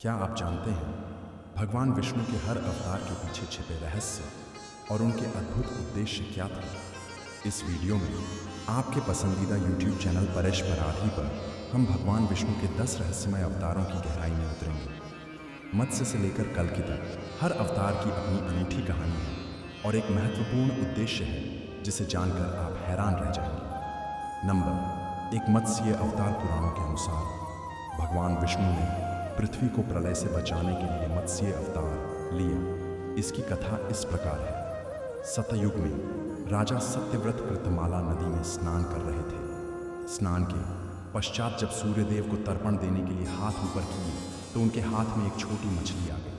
क्या आप जानते हैं भगवान विष्णु के हर अवतार के पीछे छिपे रहस्य और उनके अद्भुत उद्देश्य क्या थे? इस वीडियो में आपके पसंदीदा YouTube चैनल परेश पराधी पर हम भगवान विष्णु के 10 रहस्यमय अवतारों की गहराई में उतरेंगे। मत्स्य से लेकर कल्कि तक हर अवतार की अपनी अनूठी कहानी है और एक महत्वपूर्ण उद्देश्य है जिसे जानकर आप हैरान रह जाएंगे। नंबर 1, मत्स्य अवतार पुराणों के अनुसार भगवान विष्णु ने पृथ्वी को प्रलय से बचाने के लिए मत्स्य अवतार लिया। इसकी कथा इस प्रकार है। सतयुग में राजा सत्यव्रत कृतमाला नदी में स्नान कर रहे थे। स्नान के पश्चात जब सूर्यदेव को तर्पण देने के लिए हाथ ऊपर किए तो उनके हाथ में एक छोटी मछली आ गई।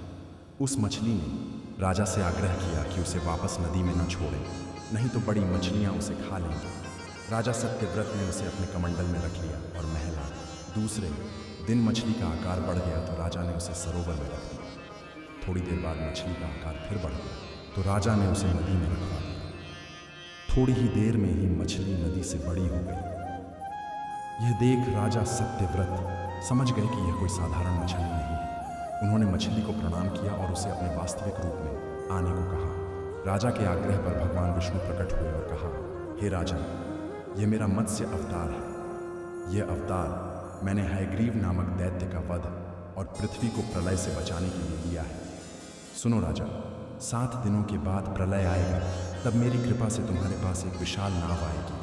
उस मछली ने राजा से आग्रह किया कि उसे वापस नदी में न छोड़े, नहीं तो बड़ी मछलियां उसे खा लेंगी। राजा सत्यव्रत ने उसे अपने कमंडल में रख लिया और महल आ गए। दूसरे दिन मछली का आकार बढ़ गया तो राजा ने उसे सरोवर में रख दिया। थोड़ी देर बाद मछली का आकार फिर बढ़ गया तो राजा ने उसे नदी में रखवा दिया। थोड़ी ही देर में ही मछली नदी से बड़ी हो गई। यह देख राजा सत्यव्रत समझ गए कि यह कोई साधारण मछली नहीं है। उन्होंने मछली को प्रणाम किया और उसे अपने वास्तविक रूप में आने को कहा। राजा के आग्रह पर भगवान विष्णु प्रकट हुए और कहा, हे राजन, यह मेरा मत्स्य अवतार है। यह अवतार मैंने हयग्रीव नामक दैत्य का वध और पृथ्वी को प्रलय से बचाने के लिए लिया है। सुनो राजा, 7 दिनों के बाद प्रलय आएगा, तब मेरी कृपा से तुम्हारे पास एक विशाल नाव आएगी।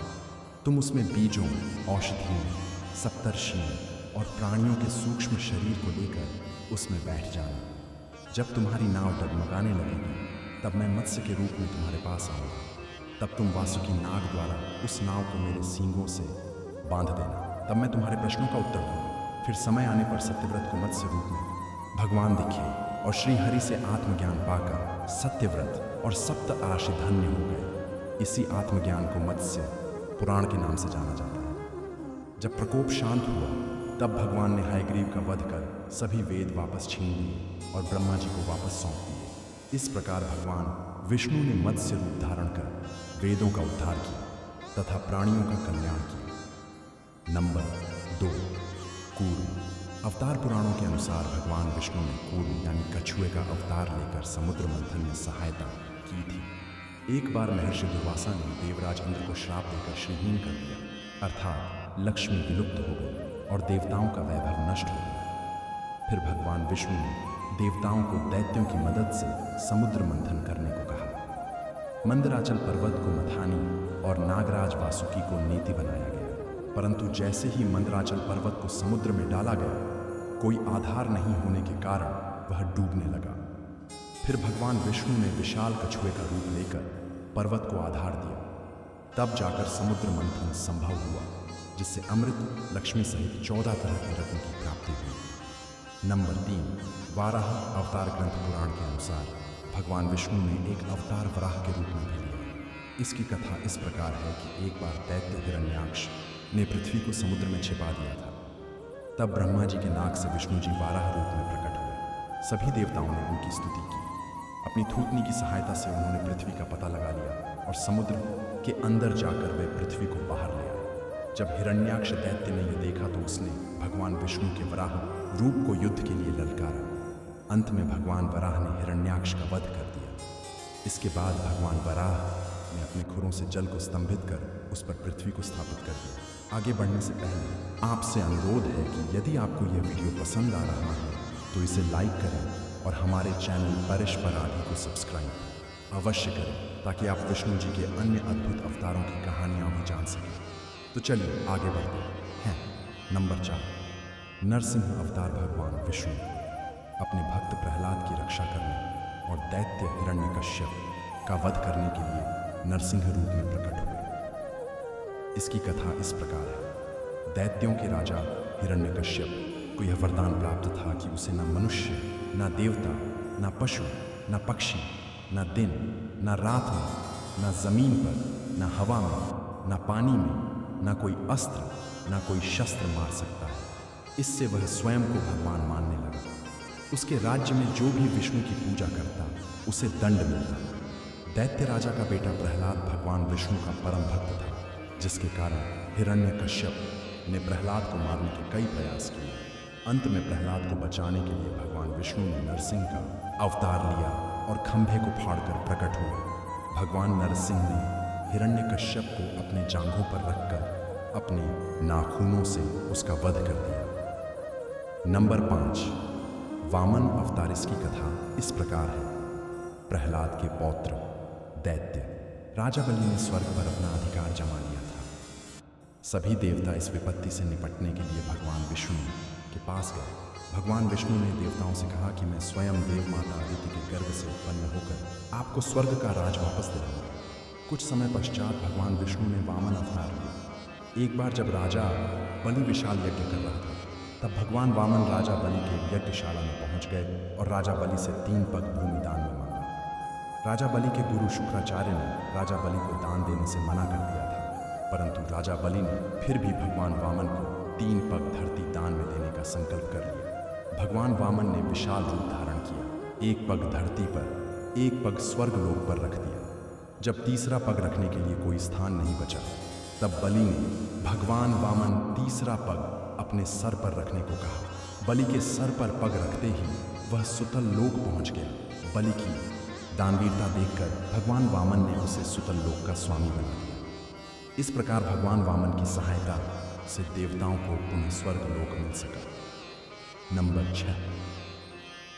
तुम उसमें बीजों, औषधियों, सप्तर्षियों और प्राणियों के सूक्ष्म शरीर को लेकर उसमें बैठ जाना। जब तुम्हारी नाव डगमगाने लगेगी तब मैं मत्स्य के रूप में तुम्हारे पास आऊँगा। तब तुम वासुकी नाग द्वारा उस नाव को मेरे सींगों से बांध देना। तब मैं तुम्हारे प्रश्नों का उत्तर दूंगा। फिर समय आने पर सत्यव्रत को मत्स्य रूप में भगवान दिखे और श्री हरि से आत्मज्ञान पाकर सत्यव्रत और सप्त आराशी धन्य हो गए। इसी आत्मज्ञान को मत्स्य पुराण के नाम से जाना जाता है। जब प्रकोप शांत हुआ तब भगवान ने हयग्रीव का वध कर सभी वेद वापस छीन लिए और ब्रह्मा जी को वापस सौंप दिए। इस प्रकार भगवान विष्णु ने मत्स्य रूप धारण कर वेदों का उद्धार किया तथा प्राणियों का कल्याण किया। नंबर 2, कूर्म। अवतार पुराणों के अनुसार भगवान विष्णु ने कूर्म यानी कछुए का अवतार लेकर समुद्र मंथन में सहायता की थी। एक बार महर्षि दुर्वासा ने देवराज इंद्र को श्राप देकर श्रीहीन कर दिया, अर्थात लक्ष्मी विलुप्त हो गई और देवताओं का वैभव नष्ट हो गया। फिर भगवान विष्णु ने देवताओं को दैत्यों की मदद से समुद्र मंथन करने को कहा। मंदराचल पर्वत को मथानी और नागराज वासुकी को नेति बनाया गया, परंतु जैसे ही मंदराचल पर्वत को समुद्र में डाला गया, कोई आधार नहीं होने के कारण वह डूबने लगा। फिर भगवान विष्णु ने विशाल कछुए का रूप लेकर पर्वत को आधार दिया। तब जाकर समुद्र मंथन संभव हुआ, जिससे अमृत, लक्ष्मी सहित 14 तरह के रत्न की प्राप्ति हुई। नंबर 3, वाराह अवतार ग्रंथ पुराण के अनुसार भगवान विष्णु ने एक अवतार वराह के रूप में भी लिया। इसकी कथा इस प्रकार है कि एक बार दैत्य हिरण्याक्ष ने पृथ्वी को समुद्र में छिपा दिया था। तब ब्रह्मा जी के नाक से विष्णु जी वाराह रूप में प्रकट हुए। सभी देवताओं ने उनकी स्तुति की। अपनी थूथनी की सहायता से उन्होंने पृथ्वी का पता लगा लिया और समुद्र के अंदर जाकर वे पृथ्वी को बाहर ले आए। जब हिरण्याक्ष दैत्य ने यह देखा तो उसने भगवान विष्णु के वराह रूप को युद्ध के लिए ललकारा। अंत में भगवान वराह ने हिरण्याक्ष का वध कर दिया। इसके बाद भगवान वराह ने अपने खुरों से जल को स्तंभित कर उस पर पृथ्वी को स्थापित कर दिया। आगे बढ़ने से पहले आपसे अनुरोध है कि यदि आपको यह वीडियो पसंद आ रहा है तो इसे लाइक करें और हमारे चैनल परेश पराधी को सब्सक्राइब अवश्य करें ताकि आप विष्णु जी के अन्य अद्भुत अवतारों की कहानियाँ भी जान सकें। तो चलिए आगे बढ़ते हैं। नंबर 4, नरसिंह अवतार। भगवान विष्णु अपने भक्त प्रहलाद की रक्षा करने और दैत्य हिरण्यकश्यप का वध करने के लिए नरसिंह रूप में प्रकट हुए। इसकी कथा इस प्रकार है। दैत्यों के राजा हिरण्यकश्यप को यह वरदान प्राप्त था कि उसे न मनुष्य, न देवता, न पशु, न पक्षी, न दिन, न रात में, न जमीन पर, न हवा में, न पानी में, न कोई अस्त्र, न कोई शस्त्र मार सकता है। इससे वह स्वयं को भगवान मानने लगा। उसके राज्य में जो भी विष्णु की पूजा करता उसे दंड मिलता। दैत्य राजा का बेटा प्रहलाद भगवान विष्णु का परम भक्त था, जिसके कारण हिरण्यकश्यप ने प्रहलाद को मारने के कई प्रयास किए, अंत में प्रहलाद को बचाने के लिए भगवान विष्णु ने नरसिंह का अवतार लिया और खंभे को फाड़कर प्रकट हुए। भगवान नरसिंह ने हिरण्यकश्यप को अपने जांघों पर रखकर अपने नाखूनों से उसका वध कर दिया। नंबर 5, वामन अवतार। इसकी कथा इस प्रकार है। प्रहलाद के पौत्र दैत्य राजा बलि ने स्वर्ग पर अपना अधिकार जमा लिया था। सभी देवता इस विपत्ति से निपटने के लिए भगवान विष्णु के पास गए। भगवान विष्णु ने देवताओं से कहा कि मैं स्वयं देव माता अदिति के गर्भ से उत्पन्न होकर आपको स्वर्ग का राज वापस दिलाऊंगा। कुछ समय पश्चात भगवान विष्णु ने वामन अवतार लिया। एक बार जब राजा बलि विशाल यज्ञ कर रहा था, तब भगवान वामन राजा बलि के यज्ञशाला में पहुंच गए और राजा बलि से 3 पग भूमि दान में मांगा। राजा बलि के गुरु शुक्राचार्य ने राजा बलि को दान देने से मना कर दिया था, परंतु राजा बलि ने फिर भी भगवान वामन को 3 पग धरती दान में देने का संकल्प कर लिया। भगवान वामन ने विशाल रूप धारण किया, 1 पग धरती पर, 1 पग स्वर्ग लोक पर रख दिया। जब तीसरा पग रखने के लिए कोई स्थान नहीं बचा, तब बलि ने भगवान वामन तीसरा पग अपने सर पर रखने को कहा। बलि के सर पर पग रखते ही वह सुतल लोक पहुंच गया। बलि की दानवीरता देखकर भगवान वामन ने उसे सुतल लोक का स्वामी बना दिया। इस प्रकार भगवान वामन की सहायता से देवताओं को पुनः स्वर्ग लोक मिल सका। नंबर 6,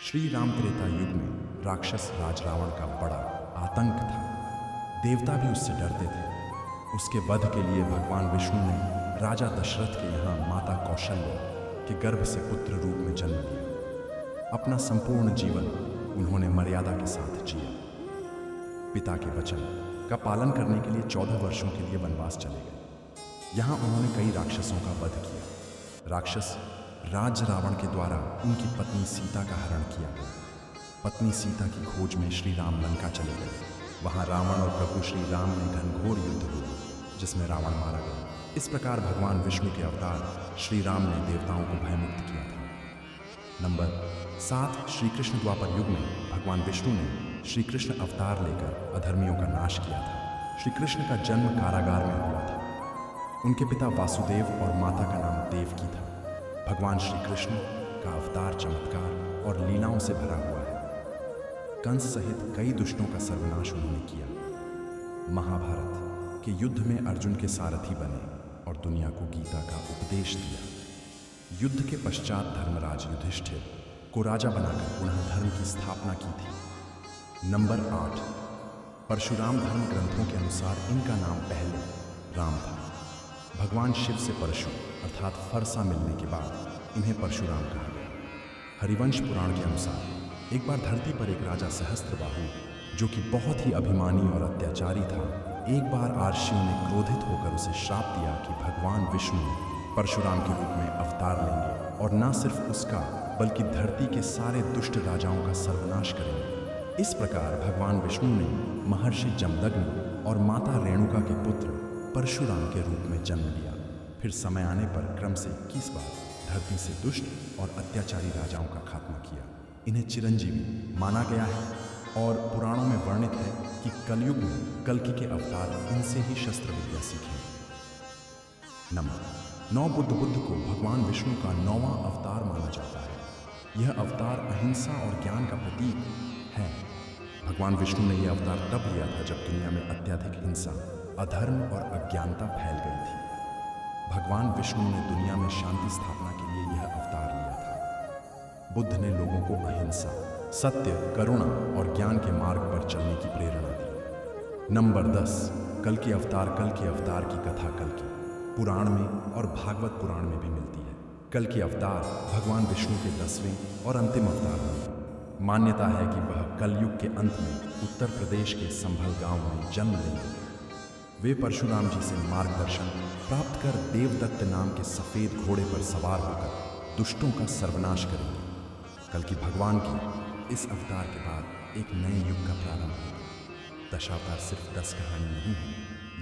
श्री राम त्रेता युग में राक्षस राज रावण का बड़ा आतंक था। देवता भी उससे डरते थे। उसके वध के लिए भगवान विष्णु ने राजा दशरथ के यहाँ माता कौशल्या के गर्भ से पुत्र रूप में जन्म लिया। अपना संपूर्ण जीवन उन्होंने मर्यादा के साथ जिया। पिता के वचन का पालन करने के लिए 14 वर्षों के लिए वनवास चले गए। यहाँ उन्होंने कई राक्षसों का वध किया। राक्षस राज रावण के द्वारा उनकी पत्नी सीता का हरण किया गया। पत्नी सीता की खोज में श्री राम लंका चले गए। वहाँ रावण और प्रभु श्री राम में घनघोर युद्ध हुआ, जिसमें रावण मारा गया। इस प्रकार भगवान विष्णु के अवतार श्री राम ने देवताओं को भयमुक्त किया था। नंबर 7, श्री कृष्ण द्वापर युग में भगवान विष्णु ने श्री कृष्ण अवतार लेकर अधर्मियों का नाश किया था। श्री कृष्ण का जन्म कारागार में हुआ था। उनके पिता वासुदेव और माता का नाम देवकी था। भगवान श्री कृष्ण का अवतार चमत्कार और लीलाओं से भरा हुआ है। कंस सहित कई दुष्टों का सर्वनाश उन्होंने किया। महाभारत के युद्ध में अर्जुन के सारथी बने और दुनिया को गीता का उपदेश दिया। युद्ध के पश्चात धर्मराज युधिष्ठिर को राजा बनाकर पुनः धर्म की स्थापना की थी। नंबर 8, परशुराम धर्म ग्रंथों के अनुसार इनका नाम पहले राम था। भगवान शिव से परशु अर्थात फरसा मिलने के बाद इन्हें परशुराम कहा गया। हरिवंश पुराण के अनुसार एक बार धरती पर एक राजा सहस्त्रबाहु, जो कि बहुत ही अभिमानी और अत्याचारी था, एक बार आर्षियों ने क्रोधित होकर उसे श्राप दिया कि भगवान विष्णु परशुराम के रूप में अवतार लेंगे और न सिर्फ उसका बल्कि धरती के सारे दुष्ट राजाओं का सर्वनाश करेंगे। इस प्रकार भगवान विष्णु ने महर्षि जमदग्नि और माता रेणुका के पुत्र परशुराम के रूप में जन्म लिया। फिर समय आने पर क्रम से 21 बार धरती से दुष्ट और अत्याचारी राजाओं का खात्मा किया। इन्हें चिरंजीवी माना गया है और पुराणों में वर्णित है कि कलयुग में कल्कि के अवतार इनसे ही शस्त्र विद्या सीखेंगे। नंबर 9, बुद्ध को भगवान विष्णु का 9वां अवतार माना जाता है। यह अवतार अहिंसा और ज्ञान का प्रतीक है। भगवान विष्णु ने यह अवतार तब लिया था जब दुनिया में अत्यधिक हिंसा, अधर्म और अज्ञानता फैल गई थी। भगवान विष्णु ने दुनिया में शांति स्थापना के लिए यह अवतार लिया था। बुद्ध ने लोगों को अहिंसा, सत्य, करुणा और ज्ञान के मार्ग पर चलने की प्रेरणा दी। नंबर 10, कल्कि अवतार। कल्कि अवतार की कथा कल्कि पुराण में और भागवत पुराण में भी मिलती है। कल्कि अवतार भगवान विष्णु के 10वें और अंतिम अवतार हैं। मान्यता है कि वह कलयुग के अंत में उत्तर प्रदेश के संभल गांव में जन्म लेंगे। वे परशुराम जी से मार्गदर्शन प्राप्त कर देवदत्त नाम के सफ़ेद घोड़े पर सवार होकर दुष्टों का सर्वनाश करेंगे। कल्कि भगवान की इस अवतार के बाद एक नए युग का प्रारंभ होगा। दशावतार सिर्फ 10 कहानी नहीं है,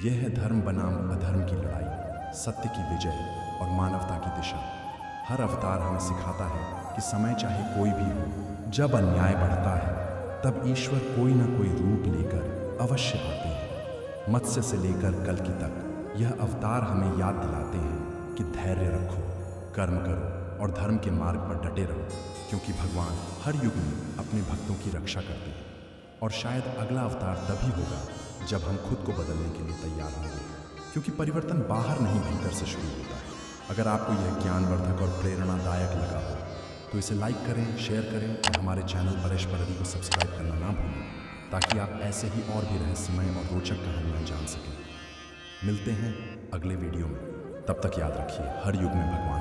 यह है धर्म बनाम अधर्म की लड़ाई, सत्य की विजय और मानवता की दिशा। हर अवतार हमें सिखाता है कि समय चाहे कोई भी हो, जब अन्याय बढ़ता है तब ईश्वर कोई ना कोई रूप लेकर अवश्य आते हैं। मत्स्य से लेकर कल्कि तक यह अवतार हमें याद दिलाते हैं कि धैर्य रखो, कर्म करो और धर्म के मार्ग पर डटे रहो, क्योंकि भगवान हर युग में अपने भक्तों की रक्षा करते हैं। और शायद अगला अवतार तभी होगा जब हम खुद को बदलने के लिए तैयार होंगे, क्योंकि परिवर्तन बाहर नहीं भीतर से शुरू होता है। अगर आपको यह ज्ञानवर्धक और प्रेरणादायक लगा हो तो इसे लाइक करें, शेयर करें और हमारे चैनल परेश परदी को सब्सक्राइब करना ना भूलें, ताकि आप ऐसे ही और भी रहस्यमय और रोचक कहानियाँ जान सकें। मिलते हैं अगले वीडियो में। तब तक याद रखिए, हर युग में भगवान